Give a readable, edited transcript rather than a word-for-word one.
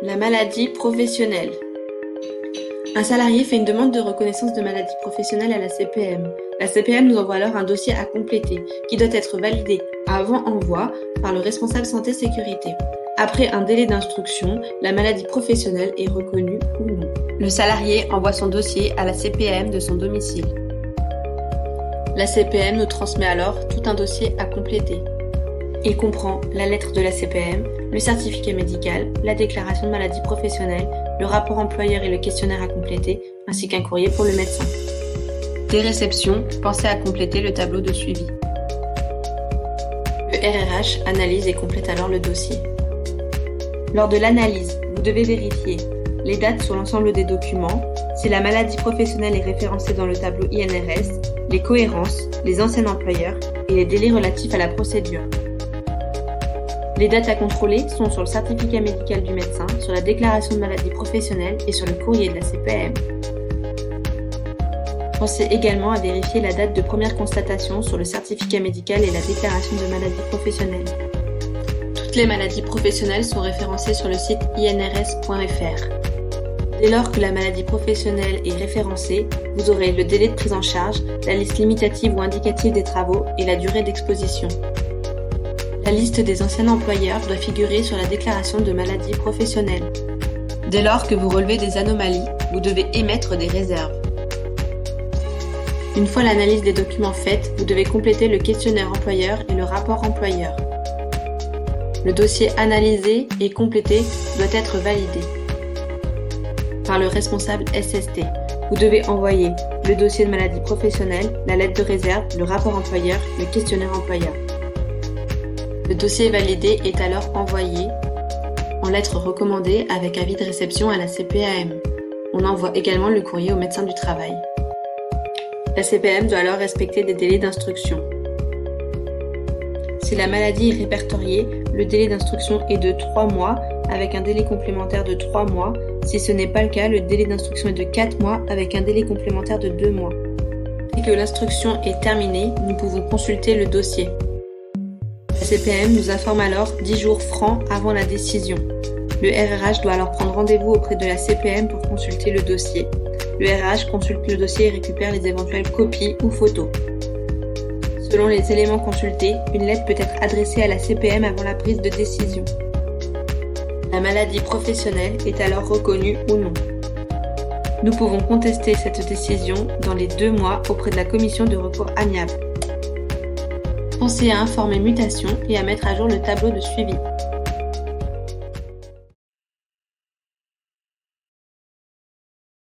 La maladie professionnelle. Un salarié fait une demande de reconnaissance de maladie professionnelle à la CPM. La CPM nous envoie alors un dossier à compléter, qui doit être validé avant envoi par le responsable santé-sécurité. Après un délai d'instruction, la maladie professionnelle est reconnue ou non. Le salarié envoie son dossier à la CPM de son domicile. La CPM nous transmet alors tout un dossier à compléter. Il comprend la lettre de la CPM, le certificat médical, la déclaration de maladie professionnelle, le rapport employeur et le questionnaire à compléter, ainsi qu'un courrier pour le médecin. Dès réception, pensez à compléter le tableau de suivi. Le RRH analyse et complète alors le dossier. Lors de l'analyse, vous devez vérifier les dates sur l'ensemble des documents, si la maladie professionnelle est référencée dans le tableau INRS, les cohérences, les anciens employeurs et les délais relatifs à la procédure. Les dates à contrôler sont sur le certificat médical du médecin, sur la déclaration de maladie professionnelle et sur le courrier de la CPM. Pensez également à vérifier la date de première constatation sur le certificat médical et la déclaration de maladie professionnelle. Toutes les maladies professionnelles sont référencées sur le site inrs.fr. Dès lors que la maladie professionnelle est référencée, vous aurez le délai de prise en charge, la liste limitative ou indicative des travaux et la durée d'exposition. La liste des anciens employeurs doit figurer sur la déclaration de maladie professionnelle. Dès lors que vous relevez des anomalies, vous devez émettre des réserves. Une fois l'analyse des documents faite, vous devez compléter le questionnaire employeur et le rapport employeur. Le dossier analysé et complété doit être validé par le responsable SST. Vous devez envoyer le dossier de maladie professionnelle, la lettre de réserve, le rapport employeur, le questionnaire employeur. Le dossier validé est alors envoyé en lettre recommandée avec avis de réception à la CPAM. On envoie également le courrier au médecin du travail. La CPM doit alors respecter des délais d'instruction. Si la maladie est répertoriée, le délai d'instruction est de 3 mois avec un délai complémentaire de 3 mois. Si ce n'est pas le cas, le délai d'instruction est de 4 mois avec un délai complémentaire de 2 mois. Dès que l'instruction est terminée, nous pouvons consulter le dossier. La CPM nous informe alors 10 jours francs avant la décision. Le RRH doit alors prendre rendez-vous auprès de la CPM pour consulter le dossier. Le RRH consulte le dossier et récupère les éventuelles copies ou photos. Selon les éléments consultés, une lettre peut être adressée à la CPM avant la prise de décision. La maladie professionnelle est alors reconnue ou non. Nous pouvons contester cette décision dans les 2 mois auprès de la commission de recours amiable. Pensez à informer mutation et à mettre à jour le tableau de suivi.